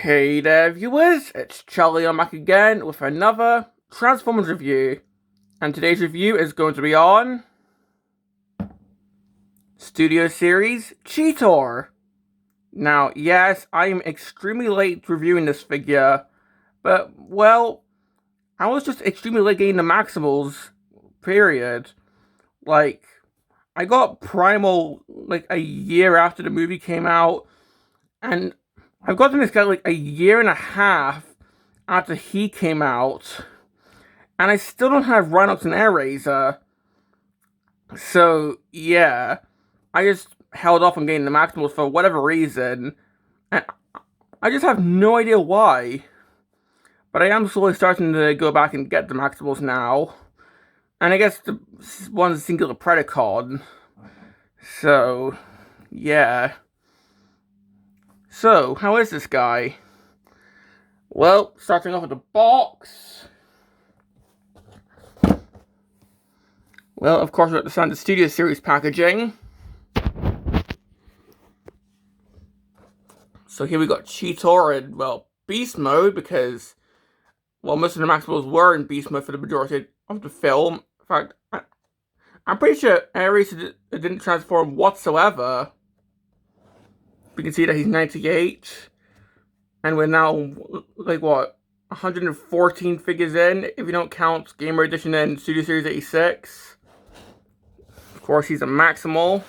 Hey there, viewers! It's Charlie. I'm back again with another Transformers review. And today's review is going to be on Studio Series Cheetor. Now, yes, I am extremely late reviewing this figure, but, well, I was just extremely late getting the Maximals, period. Like, I got Primal, a year after the movie came out, and I've gotten this guy, a year and a half after he came out, and I still don't have Rhinox and Air. So, yeah, I just held off on getting the Maximals for whatever reason, and I just have no idea why. But I am slowly starting to go back and get the Maximals now, and I guess the one's singular Predacon. So, yeah. So, how is this guy? Well, starting off with the box. Well, of course, we have the standard Studio Series packaging. So here we got Cheetor in, well, Beast Mode, because, well, most of the Maximals were in Beast Mode for the majority of the film. In fact, I'm pretty sure Ares didn't transform whatsoever. You can see that he's 98. And we're now, 114 figures in, if you don't count Gamer Edition and Studio Series 86. Of course, he's a Maximal.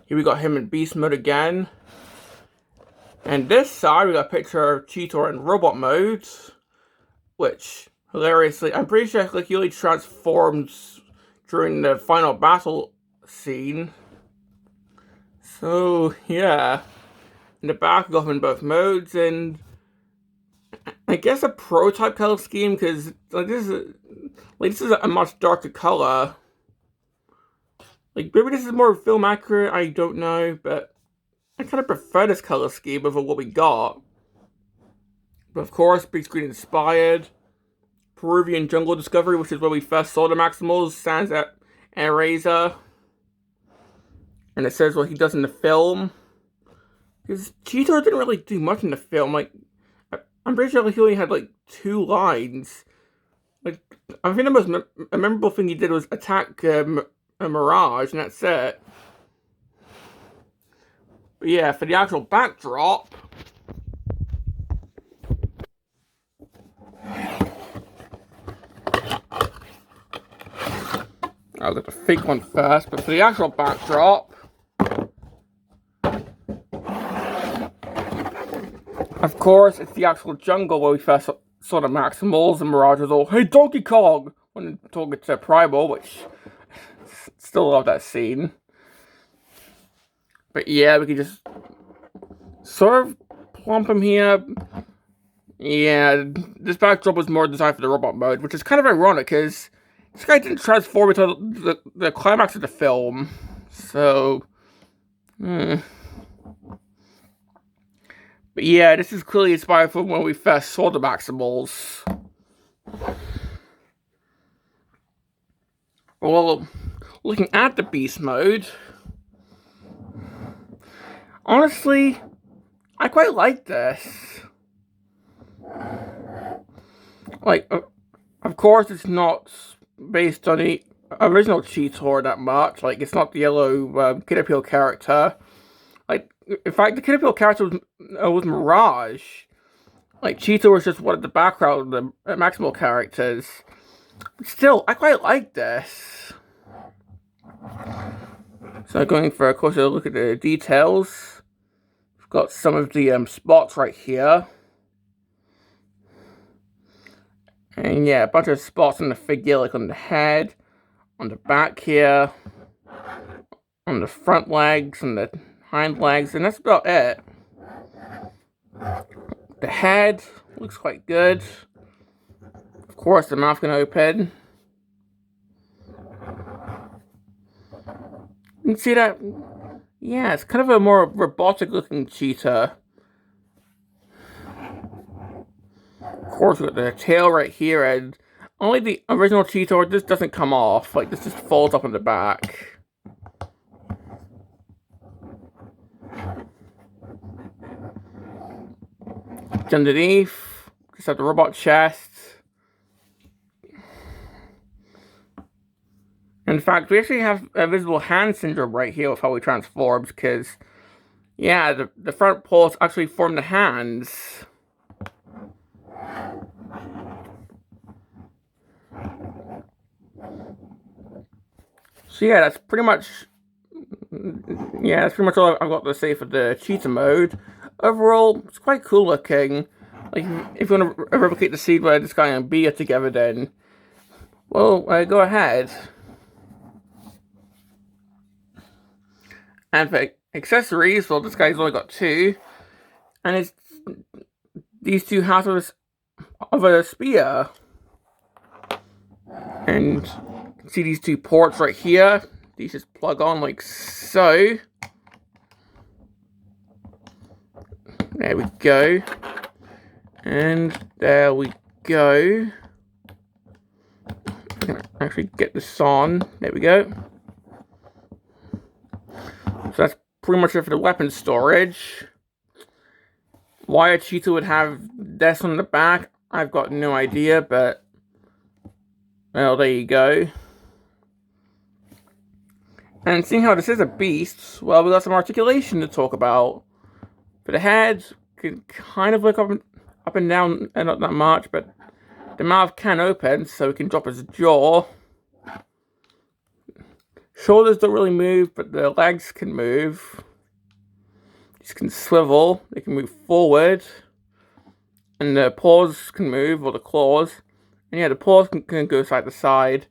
Here we got him in Beast Mode again. And this side, we got a picture of Cheetor in Robot Mode. Which, hilariously, I'm pretty sure he only transforms during the final battle scene. So, yeah. In the back, we got him in both modes, and I guess a prototype color scheme, because this is a much darker color. Maybe this is more film accurate, I don't know, but I kind of prefer this color scheme over what we got. But of course, big screen inspired. Peruvian jungle discovery, which is where we first saw the Maximals, stands at Eraser. And it says what he does in the film. Because Cheetor didn't really do much in the film. I'm pretty sure he only had 2 lines. I think the most memorable thing he did was attack a Mirage, and that's it. But yeah, for the actual backdrop, I'll get the fake one first, but for the actual backdrop, of course, it's the actual jungle where we first saw the Maximals, and Mirage was all, "Hey, Donkey Kong!" when talking to Primal, which, still love that scene. But yeah, we can just sort of plump him here. Yeah, this backdrop was more designed for the robot mode, which is kind of ironic, because this guy didn't transform until the climax of the film. So, But yeah, this is clearly inspired from when we first saw the Maximals. Well, looking at the Beast Mode, honestly, I quite like this. Of course, it's not based on the original Cheetor that much. It's not the yellow Kid Appeal character. In fact, the Kid Appeal character was Mirage. Cheetor was just one of the background of the Maximal characters. But still, I quite like this. So going for a closer look at the details. We've got some of the spots right here. And yeah, a bunch of spots on the figure, on the head, on the back here, on the front legs, and the hind legs, and that's about it. The head looks quite good. Of course, the mouth can open. You can see that, yeah, it's kind of a more robotic looking cheetah. Of course, with the tail right here, and only the original Cheetor, this doesn't come off. This just folds up in the back. Underneath, just have the robot chest. In fact, we actually have a visible hand syndrome right here with how he transforms, because, yeah, the front paws actually form the hands. So yeah, that's pretty much all I've got to say for the Cheetor mode. Overall, it's quite cool looking. Like, if you want to replicate the scene where this guy and B are together, then, well, go ahead. And for accessories, well, this guy's only got 2. And it's these 2 halves of a spear. And you can see these 2 ports right here. These just plug on like so. There we go. And there we go. I can actually get this on. There we go. So that's pretty much it for the weapon storage. Why a Cheetor would have this on the back, I've got no idea, but, well, there you go. And seeing how this is a beast, well, we got some articulation to talk about. For the head, can kind of look up and down, and not that much, but the mouth can open, so we can drop his jaw. Shoulders don't really move, but the legs can move. These can swivel, they can move forward. And the paws can move, or the claws. And yeah, the paws can go side to side.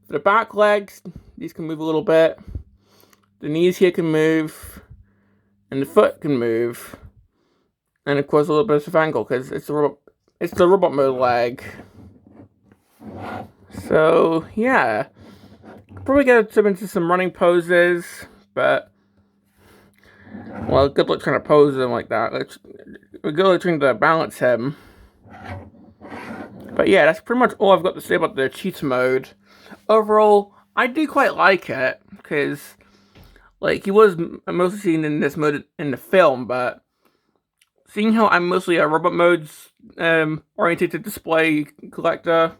For the back legs, these can move a little bit. The knees here can move. And the foot can move. And of course a little bit of angle, because it's the robot mode leg. So, yeah. Probably get him into some running poses, but, well, good luck trying to pose him like that. We're good luck trying to balance him. But yeah, that's pretty much all I've got to say about the Cheetor mode. Overall, I do quite like it, because, like, he was mostly seen in this mode in the film, but seeing how I'm mostly a robot modes oriented display collector,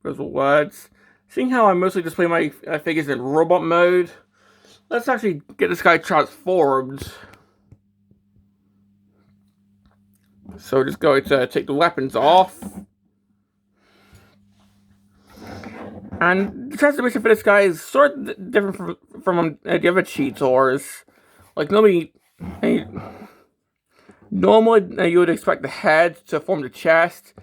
those are words. Seeing how I mostly display my figures in robot mode, let's actually get this guy transformed. So we're just going to take the weapons off. And the transformation for this guy is sort of different from the other Cheetors. Like, normally you would expect the head to form the chest.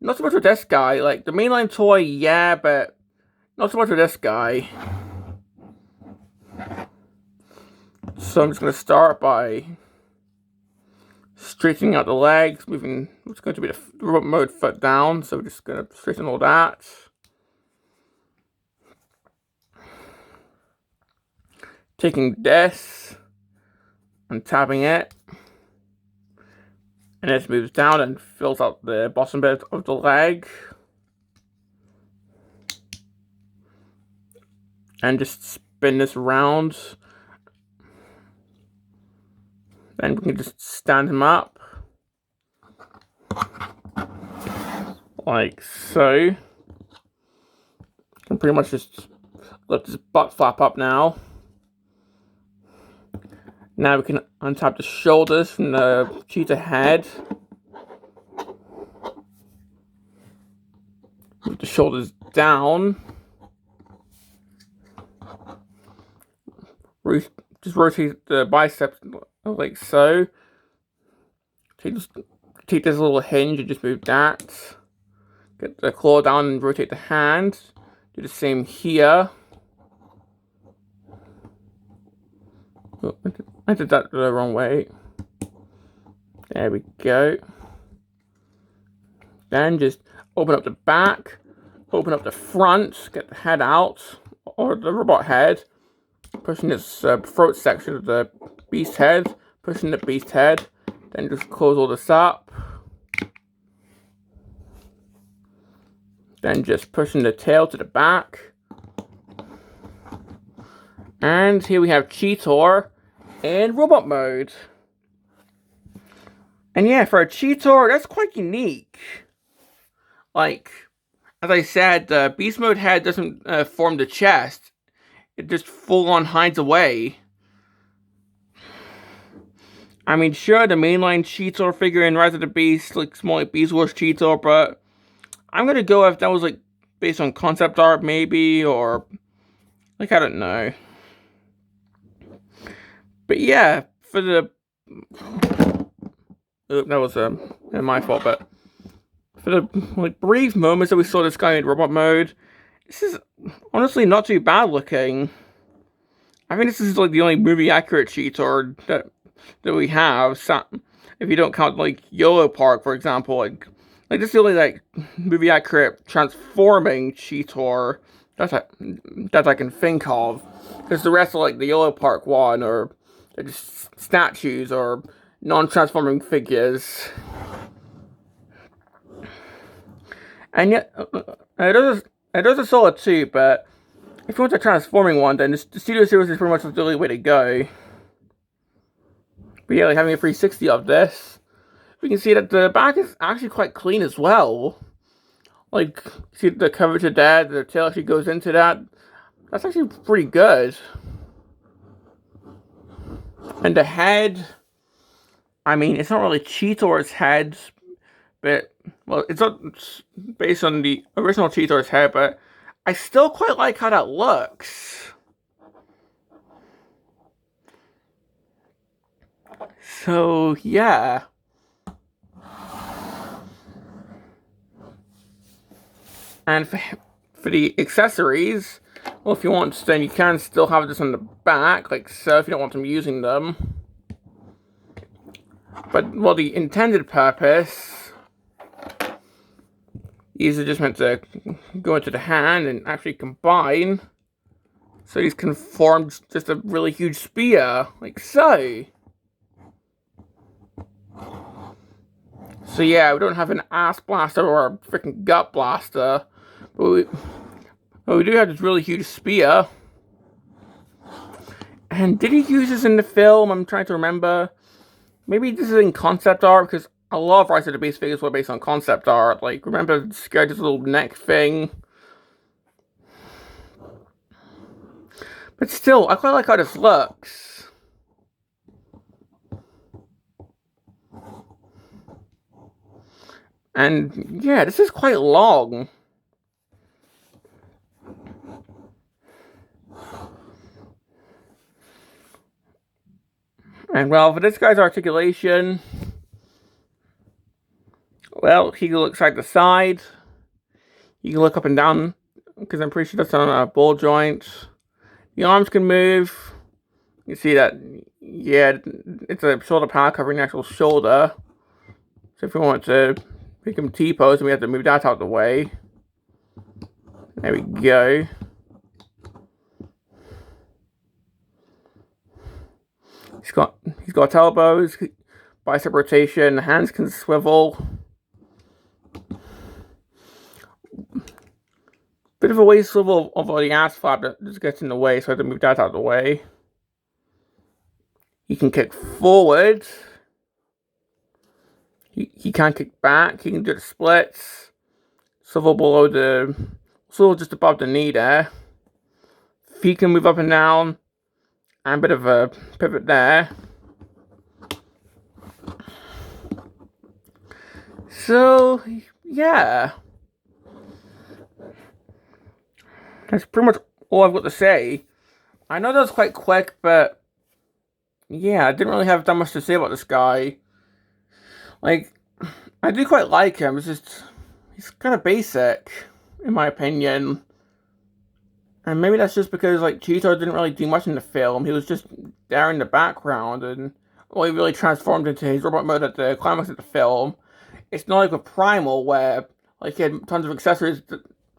Not so much with this guy. Like, the mainline toy, yeah, but not so much with this guy. So I'm just going to start by straightening out the legs, moving what's going to be the robot mode foot down. So we're just going to straighten all that. Taking this and tapping it. And it moves down and fills out the bottom bit of the leg. And just spin this around. Then we can just stand him up. Like so. Can pretty much just let this butt flap up now. Now we can untap the shoulders from the Cheetor head. Move the shoulders down. Just rotate the biceps like so. Take this little hinge and just move that. Get the claw down and rotate the hand. Do the same here. Oh, I did that the wrong way. There we go. Then just open up the back, open up the front, get the head out, or the robot head. Pushing this throat section of the beast head, pushing the beast head, then just close all this up. Then just pushing the tail to the back. And here we have Cheetor in robot mode. And yeah, for a Cheetor, that's quite unique. Like, as I said, the Beast Mode head doesn't form the chest. It just full-on hides away. I mean, sure, the mainline Cheetor figure in Rise of the Beast looks more like Beast Wars Cheetor, but I'm gonna go if that was, like, based on concept art, maybe, or, like, I don't know. But yeah, for the... that was my fault, but for the, like, brief moments that we saw this guy in robot mode, this is honestly not too bad looking. I think this is, like, the only movie-accurate Cheetor that we have, if you don't count, like, YOLO Park, for example. Like this is the only, like, movie-accurate transforming Cheetor that I can think of. Because the rest are, like, the YOLO Park one, or they're just statues, or non-transforming figures. And yet, there's a Solid too, but if you want a transforming one, then the Studio Series is pretty much the only way to go. But yeah, like having a 360 of this, we can see that the back is actually quite clean as well. Like, see the curvature there, the tail actually goes into that. That's actually pretty good. And the head, I mean, it's not really Cheetor's head, but, well, it's not based on the original Cheetor's head, but I still quite like how that looks. So, yeah. And for the accessories, well, if you want, then you can still have this on the back, like so, if you don't want them using them. But, well, the intended purpose, these are just meant to go into the hand and actually combine. So these can form just a really huge spear, like so. So yeah, we don't have an ass blaster or a freaking gut blaster, but we do have this really huge spear. And did he use this in the film? I'm trying to remember. Maybe this is in concept art, because a lot of Rise of the Beast figures were based on concept art. Like, remember this guy's little neck thing? But still, I quite like how this looks. And yeah, this is quite long. And well, for this guy's articulation, well, he can look side to side. You can look up and down, because I'm pretty sure that's on a ball joint. The arms can move. You see that, yeah, it's a shoulder pad covering the actual shoulder. So if we want to make him T-pose, we have to move that out of the way. There we go. He's got elbows, bicep rotation, hands can swivel. Bit of a waist swivel over the ass flap that just gets in the way, so I have to move that out of the way. He can kick forward. He can kick back. He can do the splits. Swivel just above the knee there. Feet can move up and down. And a bit of a pivot there. So, yeah. That's pretty much all I've got to say. I know that was quite quick, but yeah, I didn't really have that much to say about this guy. Like, I do quite like him. It's just, he's kind of basic, in my opinion. And maybe that's just because, like, Cheetor didn't really do much in the film. He was just there in the background, and, well, he really transformed into his robot mode at the climax of the film. It's not like with Primal, where, like, he had tons of accessories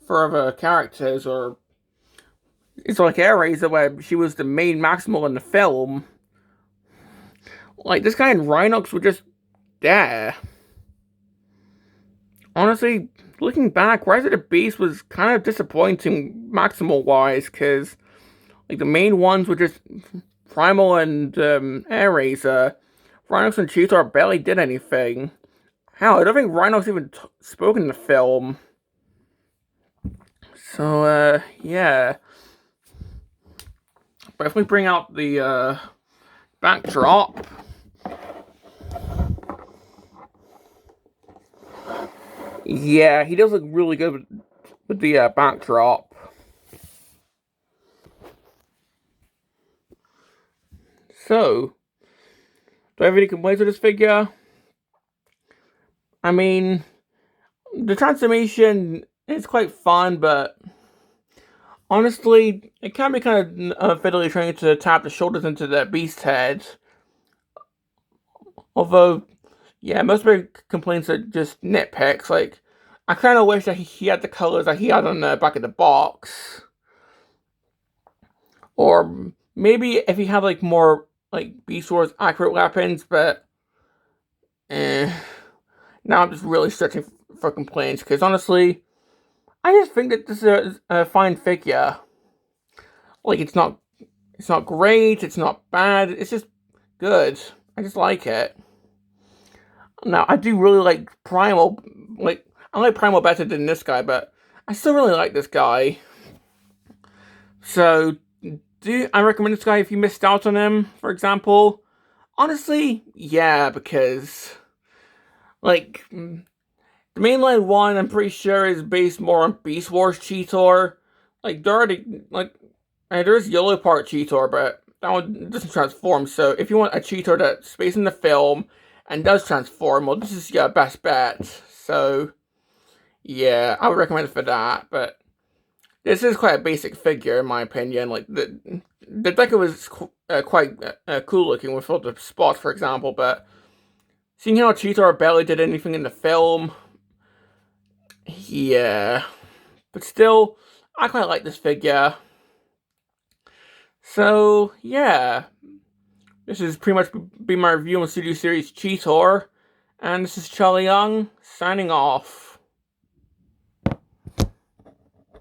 for other characters, or it's like Air-Razor, where she was the main Maximal in the film. Like, this guy and Rhinox were just there. Honestly, looking back, Rise of the Beast was kind of disappointing Maximal-wise, because, like, the main ones were just Primal and Air-Razor. Rhinox and Cheetor barely did anything. Hell, I don't think Rhinox even spoke in the film. So, yeah. But if we bring out the, backdrop. Yeah, he does look really good with the, backdrop. So, do I have any complaints with this figure? I mean, the transformation is quite fun, but honestly, it can be kind of fiddly trying to tap the shoulders into the beast head. Although, yeah, most of my complaints are just nitpicks. Like, I kind of wish that he had the colors that he had on the back of the box. Or maybe if he had, like, more, like, Beast Wars accurate weapons, but, now I'm just really searching for complaints, because honestly, I just think that this is a fine figure. Like, it's not great, it's not bad, it's just good. I just like it. Now, I do really like Primal. Like, I like Primal better than this guy, but I still really like this guy. So, do I recommend this guy if you missed out on him, for example? Honestly, yeah, because, like, the mainline one, I'm pretty sure, is based more on Beast Wars Cheetor. Like, there's Yellow Part Cheetor, but that one doesn't transform, so if you want a Cheetor that's based in the film and does transform, well, this is your best bet. So, yeah, I would recommend it for that, but this is quite a basic figure, in my opinion. Like, the Deco was quite cool looking with all the spots, for example, but seeing how Cheetor barely did anything in the film, yeah. But still, I quite like this figure. So, yeah. This is pretty much be my review on Studio Series Cheetor. And this is Charlie Young, signing off.